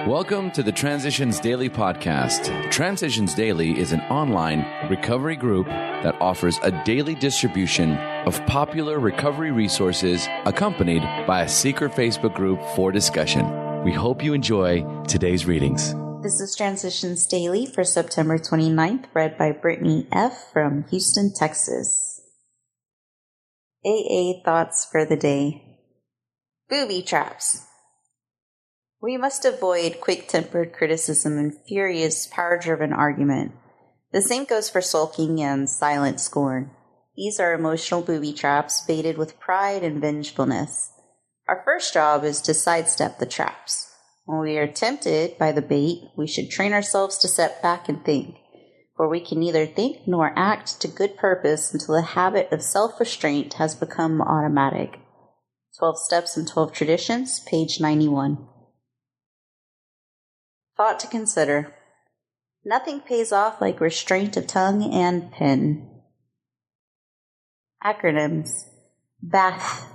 Welcome to the Transitions Daily podcast. Transitions Daily is an online recovery group that offers a daily distribution of popular recovery resources accompanied by a secret Facebook group for discussion. We hope you enjoy today's readings. This is Transitions Daily for September 29th, read by Brittany F. from Houston, Texas. AA thoughts for the day. Booby traps. We must avoid quick-tempered criticism and furious, power-driven argument. The same goes for sulking and silent scorn. These are emotional booby traps baited with pride and vengefulness. Our first job is to sidestep the traps. When we are tempted by the bait, we should train ourselves to step back and think, for we can neither think nor act to good purpose until the habit of self-restraint has become automatic. 12 Steps and 12 Traditions, page 91. Thought to consider. Nothing pays off like restraint of tongue and pen. Acronyms. BATH.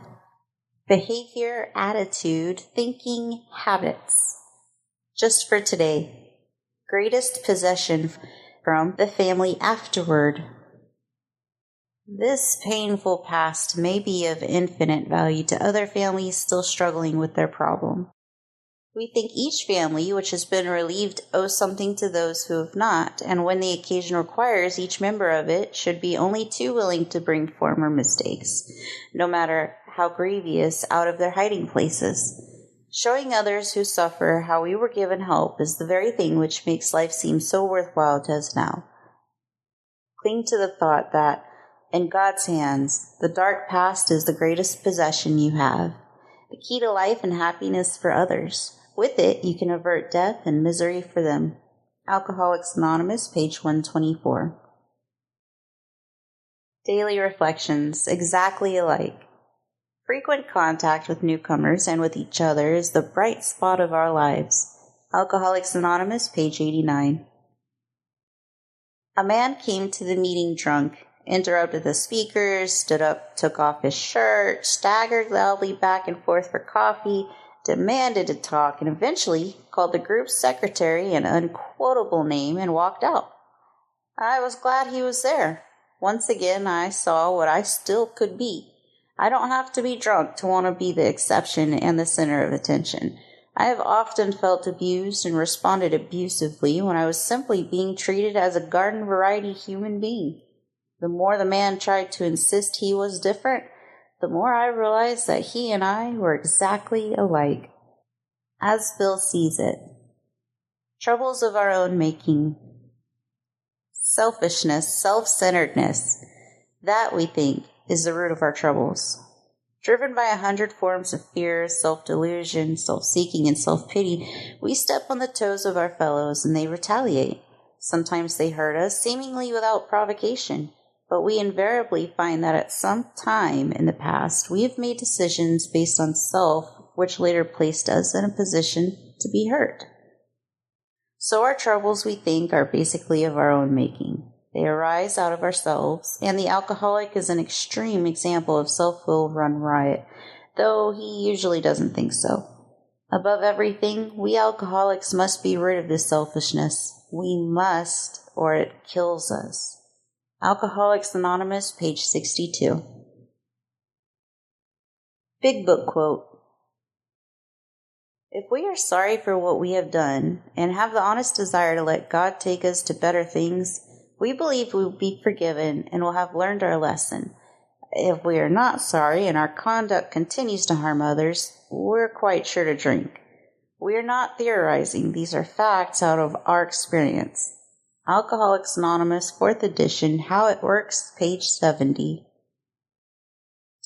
Behavior, attitude, thinking, habits. Just for today. Greatest possession from the family afterward. This painful past may be of infinite value to other families still struggling with their problem. We think each family which has been relieved owes something to those who have not, and when the occasion requires, each member of it should be only too willing to bring former mistakes, no matter how grievous, out of their hiding places. Showing others who suffer how we were given help is the very thing which makes life seem so worthwhile to us now. Cling to the thought that, in God's hands, the dark past is the greatest possession you have, the key to life and happiness for others. With it, you can avert death and misery for them. Alcoholics Anonymous, page 124. Daily Reflections, exactly alike. Frequent contact with newcomers and with each other is the bright spot of our lives. Alcoholics Anonymous, page 89. A man came to the meeting drunk, interrupted the speakers, stood up, took off his shirt, staggered loudly back and forth for coffee, demanded to talk, and eventually called the group's secretary an unquotable name and walked out. I was glad he was there. Once again, I saw what I still could be. I don't have to be drunk to want to be the exception and the center of attention. I have often felt abused and responded abusively when I was simply being treated as a garden variety human being. The more the man tried to insist he was different, the more I realized that he and I were exactly alike. As Bill sees it. Troubles of our own making. Selfishness, self-centeredness, that we think is the root of our troubles. Driven by 100 forms of fear, self-delusion, self-seeking, and self-pity, we step on the toes of our fellows and they retaliate. Sometimes they hurt us, seemingly without provocation. But we invariably find that at some time in the past, we have made decisions based on self, which later placed us in a position to be hurt. So our troubles, we think, are basically of our own making. They arise out of ourselves, and the alcoholic is an extreme example of self-will run riot, though he usually doesn't think so. Above everything, we alcoholics must be rid of this selfishness. We must, or it kills us. Alcoholics Anonymous, page 62. Big Book quote. If we are sorry for what we have done and have the honest desire to let God take us to better things, we believe we will be forgiven and will have learned our lesson. If we are not sorry and our conduct continues to harm others, we're quite sure to drink. We are not theorizing. These are facts out of our experience. Alcoholics Anonymous, 4th edition, How It Works, page 70.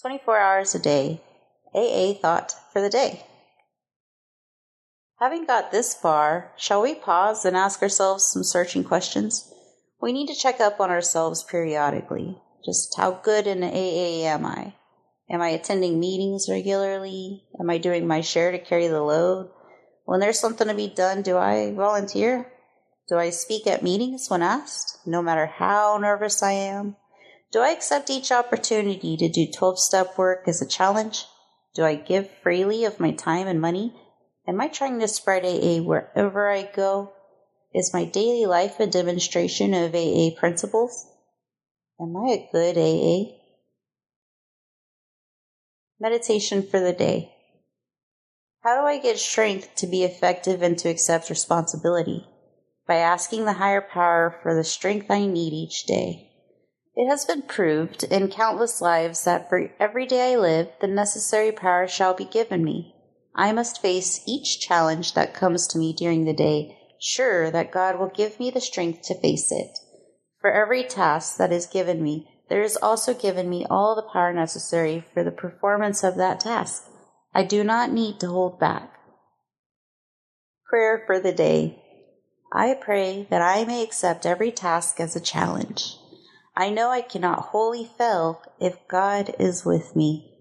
24 hours a day. AA thought for the day. Having got this far, shall we pause and ask ourselves some searching questions? We need to check up on ourselves periodically. Just how good in AA am I? Am I attending meetings regularly? Am I doing my share to carry the load? When there's something to be done, do I volunteer? Do I speak at meetings when asked, no matter how nervous I am? Do I accept each opportunity to do 12-step work as a challenge? Do I give freely of my time and money? Am I trying to spread AA wherever I go? Is my daily life a demonstration of AA principles? Am I a good AA? Meditation for the day. How do I get strength to be effective and to accept responsibility? By asking the higher power for the strength I need each day. It has been proved in countless lives that for every day I live, the necessary power shall be given me. I must face each challenge that comes to me during the day, sure that God will give me the strength to face it. For every task that is given me, there is also given me all the power necessary for the performance of that task. I do not need to hold back. Prayer for the day. I pray that I may accept every task as a challenge. I know I cannot wholly fail if God is with me.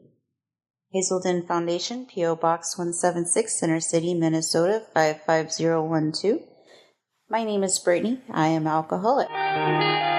Hazelden Foundation, P.O. Box 176, Center City, Minnesota 55012. My name is Brittany. I am alcoholic.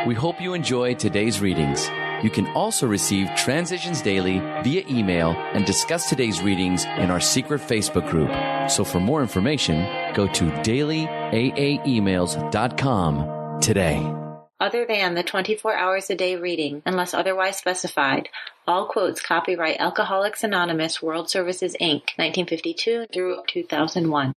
We hope you enjoyed today's readings. You can also receive Transitions Daily via email and discuss today's readings in our secret Facebook group. So for more information, go to dailyaaemails.com today. Other than the 24 hours a day reading, unless otherwise specified, all quotes copyright Alcoholics Anonymous World Services, Inc., 1952 through 2001.